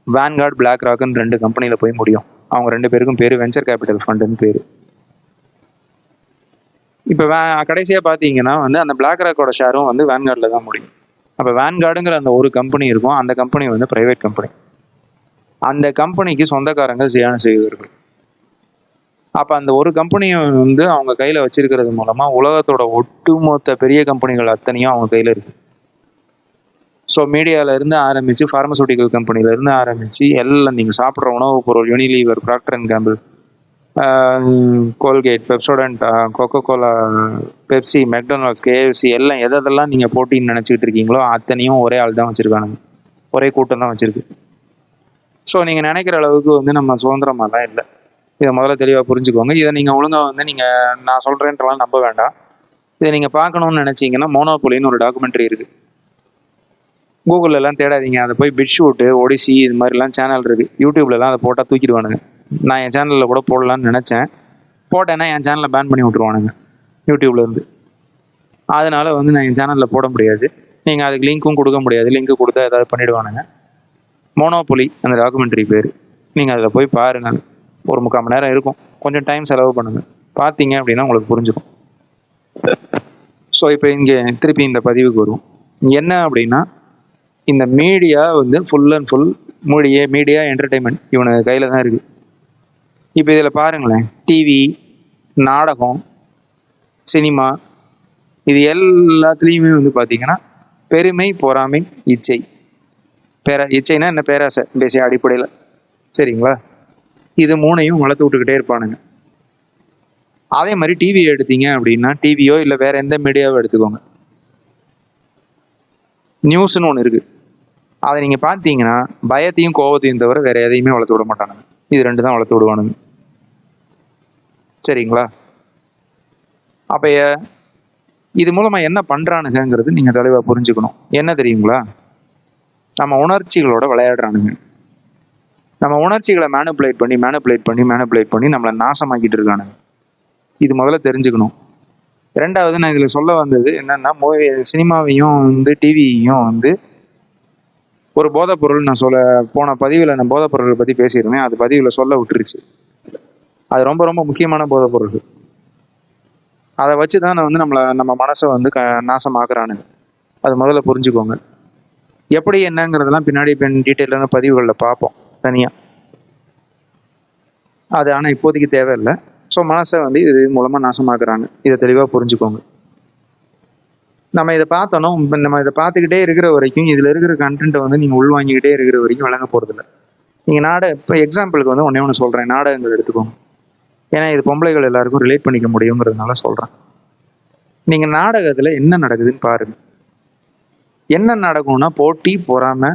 வேன்கார்ட், பிளாக் ராக்னு 2 கம்பெனியில போய் முடியும். அவங்க 2 பேருக்கும் பேரு வெஞ்சர் கேபிட்டல் ஃபண்டுன்னு பேரு. இப்போ கடைசியா பாத்தீங்கன்னா வந்து அந்த பிளாக் ராக்கோட ஷேரும் வந்து வேன்கார்ட்ல தான் முடியும். அப்ப வேன்கார்டுங்கிற அந்த ஒரு கம்பெனி இருக்கும். அந்த கம்பெனி வந்து பிரைவேட் கம்பெனி. அந்த கம்பெனிக்கு சொந்தக்காரங்க ஜியான செய்வர்கள். அப்ப அந்த ஒரு கம்பெனியை வந்து அவங்க கையில வச்சிருக்கிறது மூலமா உலகத்தோட ஒட்டுமொத்த பெரிய கம்பெனிகள் அத்தனையும் அவங்க கையில இருக்கு. ஸோ மீடியால இருந்து ஆரம்பிச்சு, பார்மசூட்டிக்கல் கம்பெனில இருந்து ஆரம்பிச்சு, எல்லாம் நீங்க சாப்பிட்ற உணவுப் பொருள், Unilever, Procter and Gamble, Colgate, Pepsodent, Coca Cola, Pepsi, McDonald's, KFC எல்லாம் எதெல்லாம் நீங்கள் போட்டின்னு நினச்சிக்கிட்டு இருக்கீங்களோ அத்தனையும் ஒரே ஆள் தான் வச்சுருக்கானுங்க, ஒரே கூட்டம் தான் வச்சுருக்கு. ஸோ நீங்கள் நினைக்கிற அளவுக்கு வந்து நம்ம சுதந்திரமாலாம் இல்லை. இதை முதல்ல தெளிவாக புரிஞ்சுக்கோங்க. இதை நீங்கள் ஒழுங்காக வந்து நீங்கள் நான் சொல்கிறேன்றலாம் நம்ப வேண்டாம். இதை நீங்கள் பார்க்கணுன்னு நினச்சிங்கன்னா மோனோபொலின்னு ஒரு டாக்குமெண்ட்ரி இருக்குது. கூகுளெலாம் தேடாதீங்க, அதை போய் பிட்ஷூட்டு, ஒடிசி இது மாதிரிலாம் சேனல் இருக்குது. யூடியூப்லலாம் அதை போட்டால் தூக்கிடுவானுங்க. நான் என் சேனலில் கூட போடலான்னு நினச்சேன், போட்டேன்னா என் சேனலை பேன் பண்ணி விட்ருவானுங்க யூடியூப்லேருந்து. அதனால் வந்து நான் என் சேனலில் போட முடியாது. நீங்கள் அதுக்கு லிங்க்கும் கொடுக்க முடியாது. லிங்க்கு கொடுத்தா ஏதாவது பண்ணிவிடுவானுங்க. மோனோபொலி அந்த டாக்குமெண்ட்ரி பேர். நீங்கள் அதில் போய் பாருங்கள். ஒரு 3/4 மணி நேரம் இருக்கும். கொஞ்சம் டைம் செலவு பண்ணுங்கள். பார்த்தீங்க அப்படின்னா உங்களுக்கு புரிஞ்சுக்கும். ஸோ இப்போ இங்கே திருப்பி இந்த பதிவுக்கு வருவோம். என்ன அப்படின்னா, இந்த மீடியா வந்து full and full media entertainment இவனுக்கு கையில் தான் இருக்குது. இப்போ இதில் பாருங்களேன், டிவி, நாடகம், சினிமா, இது எல்லாத்துலேயுமே வந்து பார்த்தீங்கன்னா பெருமை, பொறாமை, இச்சை. இச்சைனா என்ன? பேராசை பேசிய அடிப்படையில். சரிங்களா? இது 3ஐயும் வளர்த்து விட்டுக்கிட்டே இருப்பானுங்க. அதே மாதிரி டிவி எடுத்தீங்க அப்படின்னா, டிவியோ இல்லை வேற எந்த மீடியாவோ எடுத்துக்கோங்க, நியூஸ்னு ஒன்று இருக்குது. அதை நீங்கள் பார்த்தீங்கன்னா பயத்தையும் கோபத்தையும் தவிர வேற எதையுமே வளர்த்து விட மாட்டானுங்க. இது 2 தான் வளர்த்து விடுவானுங்க. சரிங்களா? அப்போ இது மூலமாக என்ன பண்ணுறானுங்கிறது நீங்கள் தெளிவாக புரிஞ்சுக்கணும். என்ன தெரியுங்களா? நம்ம உணர்ச்சிகளோட விளையாடுறானுங்க. நம்ம உணர்ச்சிகளை மேனிப்புலேட் பண்ணி நம்மளை நாசமாக்கிட்டு இருக்கானுங்க. இது முதல்ல தெரிஞ்சுக்கணும். 2வது நான் இதில் சொல்ல வந்தது என்னன்னா, சினிமாவையும் வந்து டிவியையும் வந்து ஒரு போதைப்பொருள், நான் போன பதிவில் நான் போதைப்பொருளை பற்றி பேசியிருந்தேன். அது பதிவில் சொல்ல விட்டுருச்சு. அது ரொம்ப ரொம்ப முக்கியமான போதைப்பொருள். அதை வச்சு தான் நான் வந்து நம்ம மனசை வந்து நாசமாக்குறானுங்க. அது முதல்ல புரிஞ்சுக்கோங்க. எப்படி என்னங்கிறதெல்லாம் பின்னாடி டீட்டெயிலான பதிவுகளில் பார்ப்போம் தனியாக. அது ஆனால் இப்போதைக்கு தேவையில்லை. ஸோ மனசை வந்து இது மூலமாக நாசமாக்குறாங்க. இதை தெளிவாக புரிஞ்சுக்கோங்க. நம்ம இதை பார்த்தோம், நம்ம இதை பார்த்துக்கிட்டே இருக்கிற வரைக்கும் இதில் இருக்கிற கண்டென்ட்டை வந்து நீங்கள் உள்வாங்கிக்கிட்டே இருக்கிற வரைக்கும் விளங்க போகிறதில்ல. நீங்கள் இப்போ எக்ஸாம்பிளுக்கு வந்து ஒன்று சொல்கிறேன், நாடகங்கள் எடுத்துக்கோங்க. ஏன்னா இது பொம்பளைகள் எல்லாருக்கும் ரிலேட் பண்ணிக்க முடியுங்கிறதுனால சொல்கிறேன். நீங்கள் நாடகத்தில் என்ன நடக்குதுன்னு பாருங்கள். என்ன நடக்கும்னா, போட்டி, பொறாமை,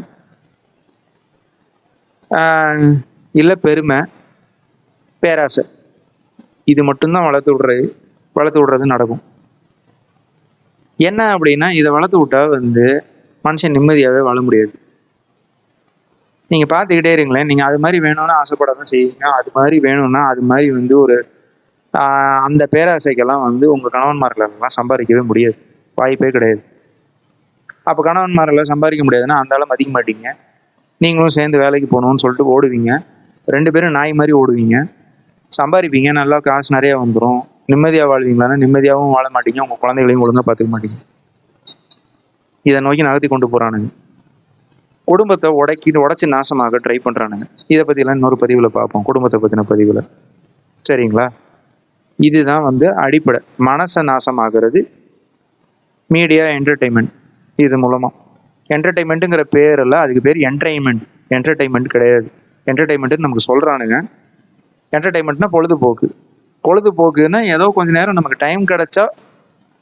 இல்லை பெருமை, பேராசை, இது மட்டும்தான் வளர்த்து விடுறது நடக்கும். என்ன அப்படின்னா, இதை வளர்த்து விட்டா வந்து மனுஷன் நிம்மதியாகவே வாழ முடியாது. நீங்கள் பார்த்துக்கிட்டே இருங்களேன். நீங்கள் அது மாதிரி வேணும்னு ஆசைப்பட தான் செய்வீங்க. அது மாதிரி வேணும்னா அது மாதிரி வந்து ஒரு அந்த பேராசைக்கெல்லாம் வந்து உங்கள் கணவன்மார்களெல்லாம் சம்பாதிக்கவே முடியாது. வாய்ப்பே கிடையாது. அப்போ கணவன்மாரெல்லாம் சம்பாதிக்க முடியாதுன்னா அந்த ஆளை மதிக்க மாட்டீங்க. நீங்களும் சேர்ந்து வேலைக்கு போகணும்னு சொல்லிட்டு ஓடுவீங்க. 2 பேரும் நாய் மாதிரி ஓடுவீங்க. சம்பாதிப்பீங்க, நல்லா காசு நிறையா வந்துடும். நிம்மதியாக வாழ்வீங்களான்னா நிம்மதியாகவும் வாழ மாட்டீங்க. உங்கள் குழந்தைகளையும் ஒழுங்காக பார்த்துக்க மாட்டீங்க. இதை நோக்கி நகர்த்தி கொண்டு போகிறானுங்க. குடும்பத்தை உடைச்சி நாசமாக ட்ரை பண்ணுறானுங்க. இதை பற்றிலாம் இன்னொரு பதிவில் பார்ப்போம், குடும்பத்தை பற்றின பதிவில். சரிங்களா? இதுதான் வந்து அடிப்படை. மனசை நாசமாகிறது மீடியா என்டர்டெயின்மெண்ட். இது மூலமாக என்டர்டெயின்மெண்ட்டுங்கிற பேரில் அதுக்கு பேர் என்டர்டெயின்மெண்ட் கிடையாது. என்டர்டெயின்மெண்ட்டுன்னு நமக்கு சொல்கிறானுங்க. என்டர்டெயின்மெண்ட்னா பொழுதுபோக்குன்னா ஏதோ கொஞ்சம் நேரம் நமக்கு டைம் கிடைச்சா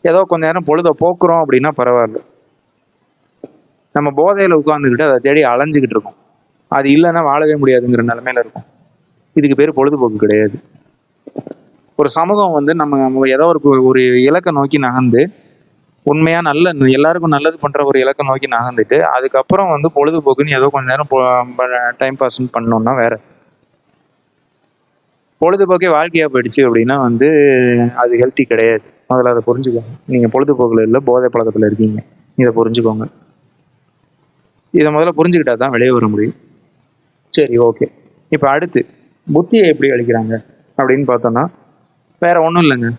ஏதோ கொஞ்சம் நேரம் பொழுதை போக்குறோம் அப்படின்னா பரவாயில்ல. நம்ம போதையில் உட்காந்துக்கிட்டு அதை தேடி அலைஞ்சிக்கிட்டு இருக்கோம். அது இல்லைன்னா வாழவே முடியாதுங்கிற நிலைமையில இருக்கும். இதுக்கு பேர் பொழுதுபோக்கு கிடையாது. ஒரு சமூகம் வந்து நம்ம ஏதோ ஒரு இலக்கை நோக்கி நகர்ந்து உண்மையாக எல்லாருக்கும் நல்லது பண்ணுற ஒரு இலக்கை நோக்கி நகர்ந்துட்டு அதுக்கப்புறம் வந்து பொழுதுபோக்குன்னு ஏதோ கொஞ்சம் நேரம் டைம் பாஸ்ன்னு பண்ணோம்னா வேற. பொழுதுபோக்கே வாழ்க்கையாக போயிடுச்சு அப்படின்னா வந்து அது ஹெல்த்தி கிடையாது. முதல்ல அதை புரிஞ்சுக்கோங்க. நீங்கள் பொழுதுபோக்கில் இல்லை, போதை பழக்கத்தில் இருக்கீங்க. இதை புரிஞ்சுக்கோங்க. இதை முதல்ல புரிஞ்சுக்கிட்டா தான் வெளியே வர முடியும். சரி, ஓகே. இப்போ அடுத்து புத்தியை எப்படி அளிக்கிறாங்க அப்படின்னு பார்த்தோன்னா வேற ஒன்றும் இல்லைங்க.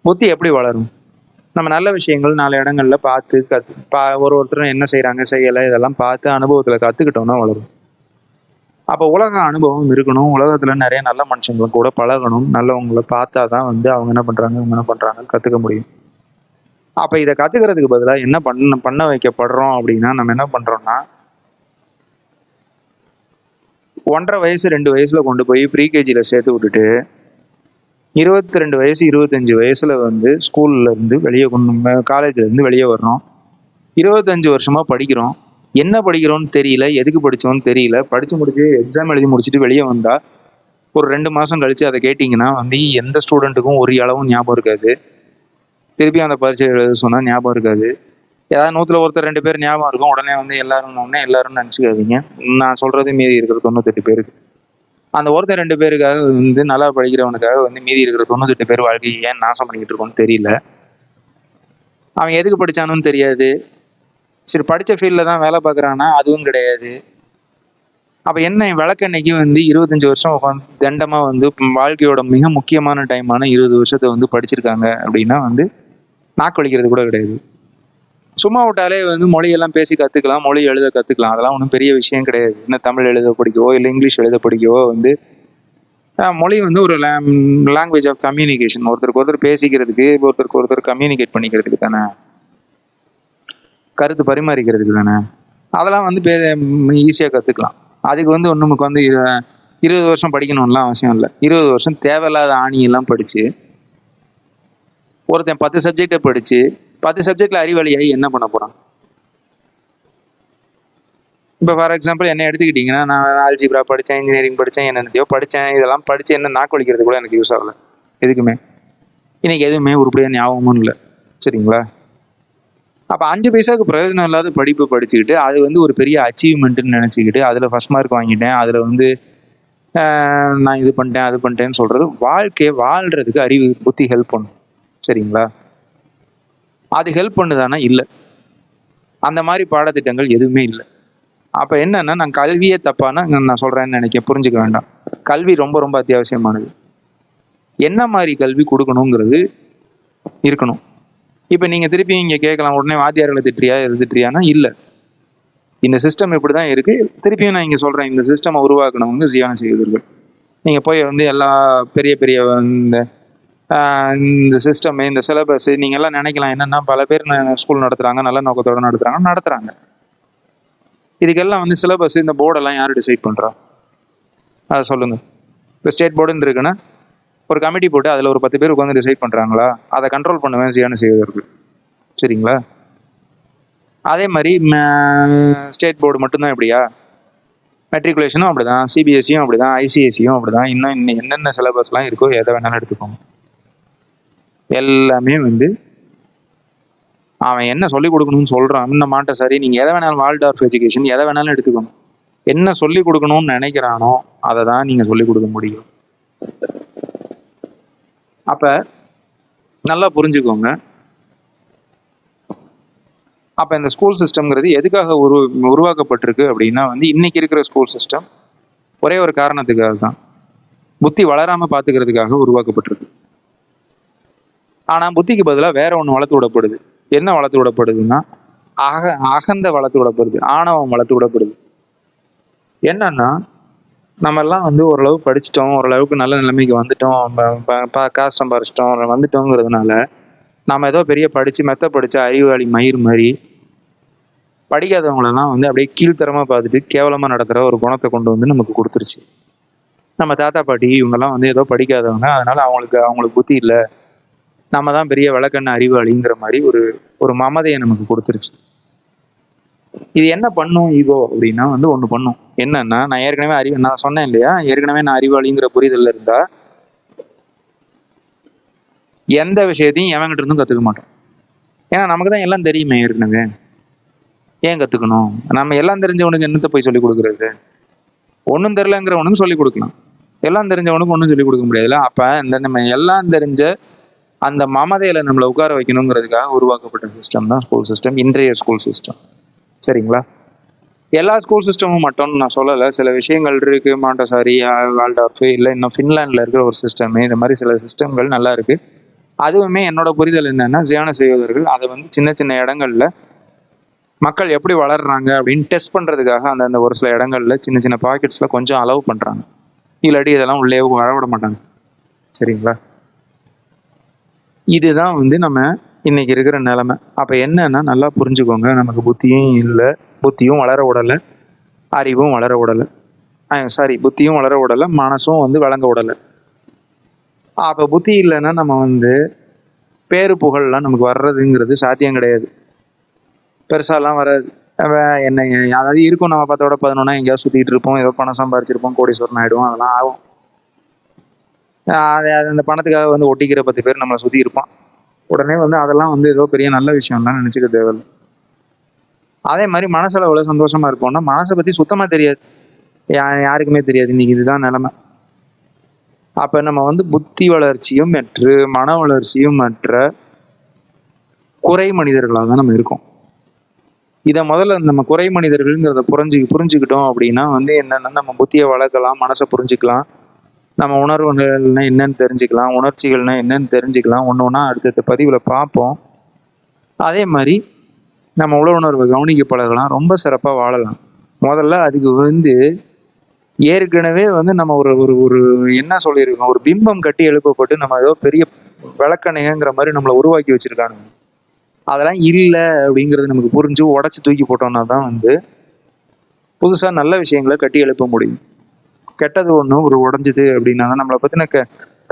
புத்தி எப்படி வளரும்? நம்ம நல்ல விஷயங்கள் 4 இடங்கள்ல பார்த்து ஒருத்தரும் என்ன செய்கிறாங்க செய்யலை இதெல்லாம் பார்த்து அனுபவத்தில் கற்றுக்கிட்டோம்னா வளரும். அப்போ உலக அனுபவம் இருக்கணும். உலகத்தில் நிறைய நல்ல மனுஷங்களை கூட பழகணும். நல்லவங்களை பார்த்தா தான் வந்து அவங்க என்ன பண்ணுறாங்கன்னு கற்றுக்க முடியும். அப்போ இதை கற்றுக்கிறதுக்கு பதிலாக என்ன பண்ண வைக்கப்படுறோம் அப்படின்னா, நம்ம என்ன பண்ணுறோம்னா 1.5 வயசு 2 வயசுல கொண்டு போய் ப்ரீகேஜியில் சேர்த்து விட்டுட்டு 22 வயசு 25 வயசுல வந்து ஸ்கூல்ல இருந்து வெளியே காலேஜ்ல இருந்து வெளியே வர்றோம். 25 வருஷமா படிக்கிறோம். என்ன படிக்கிறோம்னு தெரியல, எதுக்கு படிச்சோம்னு தெரியல. படிச்சு முடிச்சு எக்ஸாம் எழுதி முடிச்சுட்டு வெளியே வந்தா ஒரு 2 மாசம் கழிச்சு அதை கேட்டிங்கன்னா வந்து எந்த ஸ்டூடெண்ட்டுக்கும் ஒரு அளவும் ஞாபகம் இருக்காது. திருப்பி அந்த பரீட்சை எழுத சொன்னா ஞாபகம் இருக்காது. ஏதாவது 100ல ஒருத்தர் 2 பேர் ஞாபகம் இருக்கும். உடனே வந்து எல்லாரும் நினச்சிக்காதீங்க. நான் சொல்றது மீதி இருக்கிற 98 பேருக்கு. அந்த ஒருத்தர் 2 பேருக்காக வந்து நல்லா படிக்கிறவனுக்காக வந்து மீதி இருக்கிற 98 பேர் வாழ்க்கையை ஏன் நாசம் பண்ணிக்கிட்டு இருக்கோம்னு தெரியல. அவன் எதுக்கு படிச்சானுன்னு தெரியாது. சரி, படிச்ச ஃபீல்ட்ல தான் வேலை பார்க்குறான்னா அதுவும் கிடையாது. அப்ப என்ன விளக்கெண்ணைக்கு வந்து 25 வருஷம் உட்காந்து தண்டமா வந்து வாழ்க்கையோட மிக முக்கியமான டைமான 20 வருஷத்தை வந்து படிச்சிருக்காங்க அப்படின்னா வந்து நாக்கு வலிக்கிறது கூட கிடையாது. சும்மா விட்டாலே வந்து மொழியெல்லாம் பேசி கத்துக்கலாம், மொழி எழுத கத்துக்கலாம். அதெல்லாம் ஒன்றும் பெரிய விஷயம் கிடையாது. என்ன தமிழ் எழுத படிக்கவோ இல்லை இங்கிலீஷ் எழுத படிக்கவோ வந்து மொழி வந்து ஒரு லாங்குவேஜ் ஆஃப் கம்யூனிகேஷன். ஒருத்தருக்கு ஒருத்தர் பேசிக்கிறதுக்கு, ஒருத்தருக்கு ஒருத்தர் கம்யூனிகேட் பண்ணிக்கிறதுக்கு தானே, கருத்து பரிமாறிக்கிறதுக்கு தானே. அதெல்லாம் வந்து ஈஸியாக கற்றுக்கலாம். அதுக்கு வந்து நமக்கு வந்து 20 வருஷம் படிக்கணும்லாம் அவசியம் இல்லை. 20 வருஷம் தேவையில்லாத ஆணியெல்லாம் படித்து ஒருத்தன் 10 சப்ஜெக்டை படித்து 10 சப்ஜெக்டில் அறிவாளியாகி என்ன பண்ண போகிறான்? இப்போ ஃபார் எக்ஸாம்பிள் என்ன எடுத்துக்கிட்டிங்கன்னா, நான் ஆல்ஜிப்ரா படித்தேன், இன்ஜினியரிங் படித்தேன், என்னென்னத்தையோ படித்தேன். இதெல்லாம் படித்து என்ன நாக்கு வலிக்கிறது கூட எனக்கு யூஸ் ஆகலை எதுக்குமே. இன்னைக்கு எதுவுமே உருப்படியாக ஞாபகமும் இல்லை. சரிங்களா? அப்போ 5 பைசாவுக்கு பிரயோஜனம் இல்லாத படிப்பு படிச்சுக்கிட்டு அது வந்து ஒரு பெரிய அச்சீவ்மெண்ட்டுன்னு நினச்சிக்கிட்டு அதில் ஃபர்ஸ்ட் மார்க் வாங்கிட்டேன், அதில் வந்து நான் இது பண்ணிட்டேன் அது பண்ணிட்டேன்னு சொல்கிறது வாழ்க்கையை வாழ்கிறதுக்கு அறிவு புத்தி ஹெல்ப் பண்ணும். சரிங்களா? அது ஹெல்ப் பண்ணுதானா? இல்லை. அந்த மாதிரி பாடத்திட்டங்கள் எதுவுமே இல்லை. அப்போ என்னன்னா, நான் கல்வியே தப்பானா நான் சொல்கிறேன்னு புரிஞ்சுக்க வேண்டாம். கல்வி ரொம்ப ரொம்ப அத்தியாவசியமானது. என்ன மாதிரி கல்வி கொடுக்கணுங்கிறது இருக்கணும். இப்போ நீங்கள் திருப்பி இங்கே கேட்கலாம், உடனே வாத்தியார்களை திட்டுறியானா இல்லை. இந்த சிஸ்டம் இப்படி தான் இருக்குது. திருப்பியும் நான் இங்கே சொல்கிறேன், இந்த சிஸ்டமை உருவாக்கணவங்க ஜியான செய்வர்கள். நீங்கள் போய் வந்து எல்லா பெரிய பெரிய இந்த சிஸ்டம், இந்த சிலபஸ் நீங்கள் எல்லாம் நினைக்கலாம் என்னென்னா பல பேர் ஸ்கூல் நடத்துகிறாங்க, நல்ல நோக்கத்தோடு நடத்துகிறாங்க. இதுக்கெல்லாம் வந்து சிலபஸ் இந்த போர்டெல்லாம் யார் டிசைட் பண்ணுறா? அதை சொல்லுங்கள். இப்போ ஸ்டேட் போர்டுன்னு இருக்குன்னா ஒரு கமிட்டி போட்டு அதில் ஒரு 10 பேர் உட்காந்து டிசைட் பண்ணுறாங்களா? அதை கண்ட்ரோல் பண்ணுவேன் ஜியான செய்வதற்கு. சரிங்களா? அதே மாதிரி ஸ்டேட் போர்டு மட்டும்தான் எப்படியா? மெட்ரிகுலேஷனும் அப்படி தான், சிபிஎஸ்சியும் அப்படி தான், ஐசிஎஸ்சியும் அப்படி தான். இன்னும் என்னென்ன சிலபஸ்லாம் இருக்கோ எதை வேணாலும் எடுத்துக்கோங்க. எல்லாமே வந்து அவன் என்ன சொல்லிக் கொடுக்கணும்னு சொல்கிறான். இந்த மாண்டசரி நீங்கள் எதை வேணாலும், வால்டார்ஃப் எஜுகேஷன் எதை வேணாலும் எடுத்துக்கோங்க. என்ன சொல்லிக் கொடுக்கணும்னு நினைக்கிறானோ அதை தான் நீங்கள் சொல்லிக் கொடுக்க முடியும். அப்போ நல்லா புரிஞ்சுக்கோங்க. அப்போ இந்த ஸ்கூல் சிஸ்டம்ங்கிறது எதுக்காக உருவாக்கப்பட்டிருக்கு அப்படின்னா வந்து இன்னைக்கு இருக்கிற ஸ்கூல் சிஸ்டம் ஒரே ஒரு காரணத்துக்காக தான், புத்தி வளராமல் பார்த்துக்கிறதுக்காக உருவாக்கப்பட்டிருக்கு. ஆனால் புத்திக்கு பதிலாக வேற ஒன்று வளர்த்து விடப்படுது. என்ன வளர்த்து விடப்படுதுன்னா அகந்த வளர்த்து விடப்படுது, ஆணவம் வளர்த்து விடப்படுது. என்னன்னா நம்ம எல்லாம் வந்து ஓரளவு படிச்சிட்டோம், ஓரளவுக்கு நல்ல நிலைமைக்கு வந்துட்டோம், காசு சம்பாரிச்சிட்டோம் வந்துட்டோங்கிறதுனால நம்ம ஏதோ பெரிய மெத்த படிச்ச அறிவாளி மயிர் மாதிரி படிக்காதவங்களெல்லாம் வந்து அப்படியே கீழ்த்தரமாக பார்த்துட்டு கேவலமாக நடத்துகிற ஒரு குணத்தை கொண்டு வந்து நமக்கு கொடுத்துருச்சு. நம்ம தாத்தா பாட்டி இவங்கெல்லாம் வந்து ஏதோ படிக்காதவங்க, அதனால அவங்களுக்கு புத்தி இல்லை, நம்ம தான் பெரிய விளக்கண்ண அறிவாளிங்கிற மாதிரி ஒரு மமதையை நமக்கு கொடுத்துருச்சு. இது என்ன பண்ணும் ஈகோ அப்படின்னா வந்து ஒன்று பண்ணும். என்னன்னா, நான் சொன்னேன் இல்லையா, ஏற்கனவே நான் அறிவாளிங்கிற புரிதல் இருந்தா எந்த விஷயத்தையும் எவங்கிட்ட இருந்தும் கற்றுக்க மாட்டோம். ஏன்னா நமக்கு தான் எல்லாம் தெரியுமே ஏற்கனவே, ஏன் கற்றுக்கணும்? நம்ம எல்லாம் தெரிஞ்சவனுக்கு என்னத்தை போய் சொல்லிக் கொடுக்குறது? ஒன்றும் தெரிலங்கிறவனுக்கு சொல்லிக் கொடுக்கலாம், எல்லாம் தெரிஞ்சவனுக்கு ஒன்றும் சொல்லிக் கொடுக்க முடியாதுல்ல. அப்போ நம்ம எல்லாம் தெரிஞ்ச அந்த மமதையில நம்மளை உட்கார வைக்கணுங்கிறதுக்காக உருவாக்கப்பட்ட சிஸ்டம் தான் ஸ்கூல் சிஸ்டம், இன்றைய ஸ்கூல் சிஸ்டம். சரிங்களா? எல்லா ஸ்கூல் சிஸ்டமும் மட்டும்னு நான் சொல்லலை. சில விஷயங்கள் இருக்கு, மாண்டசாரி, வால்டார்ஃப், இல்லை இன்னும் ஃபின்லாண்டில் இருக்கிற ஒரு சிஸ்டம், இந்த மாதிரி சில சிஸ்டம்கள் நல்லா இருக்கு. அதுவுமே என்னோட புரிதல் என்னன்னா, ஜியான செய்வதர்கள் அதை வந்து சின்ன சின்ன இடங்கள்ல மக்கள் எப்படி வளர்றாங்க அப்படின்னு டெஸ்ட் பண்றதுக்காக அந்த ஒரு சில இடங்கள்ல சின்ன சின்ன பாக்கெட்ஸ்ல கொஞ்சம் அலோவ் பண்றாங்க. இல்லாட்டி இதெல்லாம் உள்ளே வரவிட மாட்டாங்க. சரிங்களா? இதுதான் வந்து நம்ம இன்னைக்கு இருக்கிற நிலைமை. அப்ப என்னன்னா நல்லா புரிஞ்சுக்கோங்க, நமக்கு புத்தியும் இல்லை, புத்தியும் வளர விடலை, அறிவும் வளர விடலை, புத்தியும் வளர விடலை, மனசும் வந்து வழங்க விடலை. அப்போ புத்தி இல்லைன்னா நம்ம வந்து பேரு புகழ்லாம் நமக்கு வர்றதுங்கிறது சாத்தியம் கிடையாது. பெருசாலாம் வராது. என்ன அதாவது இருக்கும், நம்ம 10ஓட 11 எங்கேயாவது சுற்றிட்டு இருப்போம், ஏதோ பணம் சம்பாரிச்சிருப்போம், கோடீஸ்வரன் ஆகிடுவோம், அதெல்லாம் ஆகும். அது அந்த பணத்துக்காக வந்து ஒட்டிக்கிற 10 பேர் நம்மளை சுற்றி இருப்பான். உடனே வந்து அதெல்லாம் வந்து ஏதோ பெரிய நல்ல விஷயம்லாம் நினச்சிக்க தேவையில்லை. அதே மாதிரி மனசில் எவ்வளோ சந்தோஷமா இருப்போம்னா, மனசை பற்றி சுத்தமாக தெரியாது, யாருக்குமே தெரியாது. இன்னைக்கு இதுதான் நிலைமை. அப்போ நம்ம வந்து புத்தி வளர்ச்சியும் மற்ற மன வளர்ச்சியும் மற்ற குறை மனிதர்களாக தான் நம்ம இருக்கோம். இதை முதல்ல நம்ம குறை மனிதர்கள்ங்கிறத புரிஞ்சுக்கிட்டோம் அப்படின்னா வந்து என்னென்னா, நம்ம புத்தியை வளர்க்கலாம், மனசை புரிஞ்சுக்கலாம், நம்ம உணர்வுகள்னா என்னன்னு தெரிஞ்சுக்கலாம், உணர்ச்சிகள்னா என்னன்னு தெரிஞ்சுக்கலாம். ஒன்று ஒன்றா அடுத்தடுத்த பதிவில் பார்ப்போம். அதே மாதிரி நம்ம உணர்வை கவனிக்க பழகலாம், ரொம்ப சிறப்பாக வாழலாம். முதல்ல அதுக்கு வந்து ஏற்கனவே வந்து நம்ம ஒரு ஒரு ஒரு என்ன சொல்லியிருக்கோம், ஒரு பிம்பம் கட்டி எழுப்பப்பட்டு நம்ம ஏதோ பெரிய விளக்கணைங்கிற மாதிரி நம்மளை உருவாக்கி வச்சிருக்காங்க. அதெல்லாம் இல்லை அப்படிங்கிறது நமக்கு புரிஞ்சு உடச்சி தூக்கி போட்டோம்னா தான் வந்து புதுசாக நல்ல விஷயங்களை கட்டி எழுப்ப முடியும். கெட்டது ஒன்று ஒரு உடஞ்சிது அப்படின்னா தான், நம்மளை பற்றின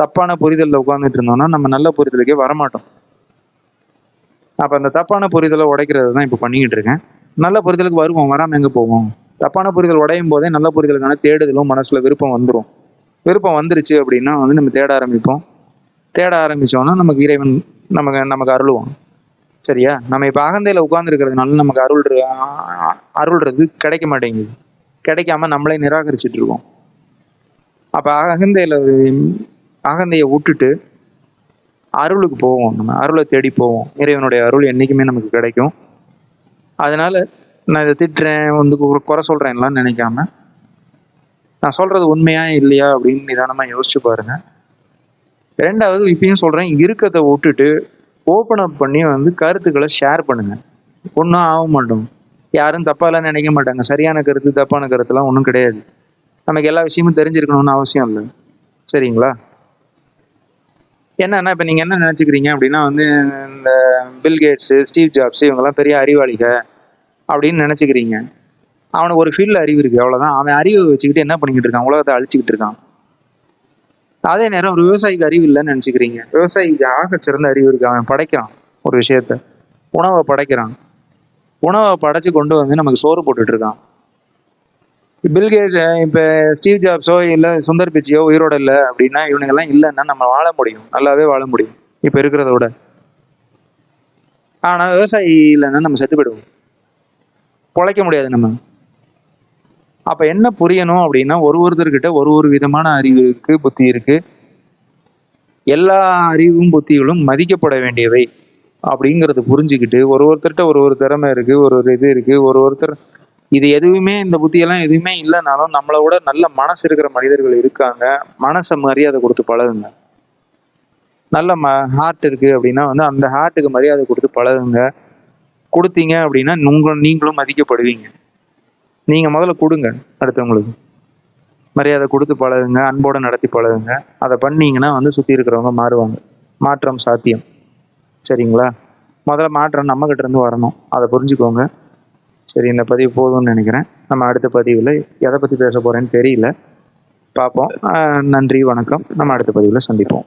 தப்பான புரிதலில் உட்காந்துட்டு இருந்தோம்னா நம்ம நல்ல புரிதலுக்கே வரமாட்டோம். அப்போ அந்த தப்பான புரிதலை உடைக்கிறது தான் இப்போ பண்ணிக்கிட்டு இருக்கேன். நல்ல புரிதலுக்கு வருவோம், வராமல் எங்கே போவோம்? தப்பான புரிதல் உடையும் போதே நல்ல புரிதலுக்கான தேடுதலும் மனசில் விருப்பம் வந்துடும். விருப்பம் வந்துருச்சு அப்படின்னா வந்து நம்ம தேட ஆரம்பிப்போம். தேட ஆரம்பித்தோன்னா நமக்கு இறைவன் நமக்கு அருளுவோம். சரியா? நம்ம இப்போ அகந்தையில் உட்கார்ந்துருக்கிறதுனால நமக்கு அருள்றது கிடைக்க மாட்டேங்குது. கிடைக்காம நம்மளே நிராகரிச்சுட்டு இருக்கோம். அப்போ அகந்தையை விட்டுட்டு அருளுக்கு போவோம். நம்ம அருளை தேடி போவோம். இறைவனுடைய அருள் என்றைக்குமே நமக்கு கிடைக்கும். அதனால நான் இதை திட்டுறேன், வந்து குறை சொல்கிறேன்லாம் நினைக்காம, நான் சொல்கிறது உண்மையா இல்லையா அப்படின்னு நிதானமாக யோசிச்சு பாருங்க. ரெண்டாவது, இப்பயும் சொல்கிறேன், இருக்கிறத விட்டுட்டு ஓப்பன் அப் பண்ணி வந்து கருத்துக்களை ஷேர் பண்ணுங்க. ஒன்றும் ஆக மாட்டோம். யாரும் தப்பாலாம் நினைக்க மாட்டாங்க. சரியான கருத்து தப்பான கருத்துலாம் ஒன்றும் கிடையாது. நமக்கு எல்லா விஷயமும் தெரிஞ்சிருக்கணும்னு அவசியம் இல்லை. சரிங்களா? என்னன்னா, இப்போ நீங்கள் என்ன நினச்சிக்கிறீங்க அப்படின்னா வந்து, இந்த பில்கேட்ஸு, ஸ்டீவ் ஜாப்ஸு இவங்கெல்லாம் பெரிய அறிவாளிக அப்படின்னு நினச்சிக்கிறீங்க. அவனுக்கு ஒரு ஃபீல்டில் அறிவு இருக்குது, அவ்வளோதான். அவன் அறிவை வச்சுக்கிட்டு என்ன பண்ணிக்கிட்டு இருக்கான்? உலகத்தை அழிச்சிக்கிட்டு இருக்கான். அதே நேரம் ஒரு விவசாயிக்கு அறிவு இல்லைன்னு நினச்சிக்கிறீங்க. விவசாயிக்கு ஆக சிறந்த அறிவு இருக்குது. அவன் படைக்கிறான் ஒரு விஷயத்த, உணவை படைக்கிறான். உணவை படைச்சு கொண்டு வந்து நமக்கு சோறு போட்டுட்டு இருக்கான். பில்கேட்ஸ், இப்போ ஸ்டீவ் ஜாப்ஸோ இல்லை சுந்தர் பிச்சையோ உயிரோட இல்லை அப்படின்னா, இவனுங்கெல்லாம் இல்லைன்னா நம்ம வாழ முடியும், நல்லாவே வாழ முடியும் இப்போ இருக்கிறத விட. ஆனால் விவசாயி இல்லைன்னா நம்ம செத்து போயிடுவோம், பொழைக்க முடியாது நம்ம. அப்போ என்ன புரியணும் அப்படின்னா, ஒருத்தர்கிட்ட ஒரு விதமான அறிவு இருக்குது, புத்தி இருக்குது. எல்லா அறிவும் புத்திகளும் மதிக்கப்பட வேண்டியவை அப்படிங்கிறது புரிஞ்சுக்கிட்டு, ஒருத்தர்கிட்ட ஒரு திறமை இருக்குது, ஒரு இது இருக்குது, ஒருத்தர் இது எதுவுமே, இந்த புத்தியெல்லாம் எதுவுமே இல்லைனாலும் நம்மளை விட நல்ல மனசு இருக்கிற மனிதர்கள் இருக்காங்க. மனசை மரியாதை கொடுத்து பழகுங்க. நல்ல ஹார்ட் இருக்கு அப்படின்னா வந்து அந்த ஹார்ட்டுக்கு மரியாதை கொடுத்து பழகுங்க. கொடுத்தீங்க அப்படின்னா நீங்களும் மதிக்கப்படுவீங்க. நீங்க முதல்ல கொடுங்க, அடுத்தவங்களுக்கு மரியாதை கொடுத்து பழகுங்க, அன்போட நடத்தி பழகுங்க. அதை பண்ணீங்கன்னா வந்து சுத்தி இருக்கிறவங்க மாறுவாங்க. மாற்றம் சாத்தியம். சரிங்களா? முதல்ல மாற்றம் நம்ம கிட்ட இருந்து வரணும், அதை புரிஞ்சுக்கோங்க. சரி, இந்த பதிவு போதும்னு நினைக்கிறேன். நம்ம அடுத்த பதிவில் எதை பற்றி பேச போகிறேன்னு தெரியல, பார்ப்போம். நன்றி, வணக்கம். நம்ம அடுத்த பதிவில் சந்திப்போம்.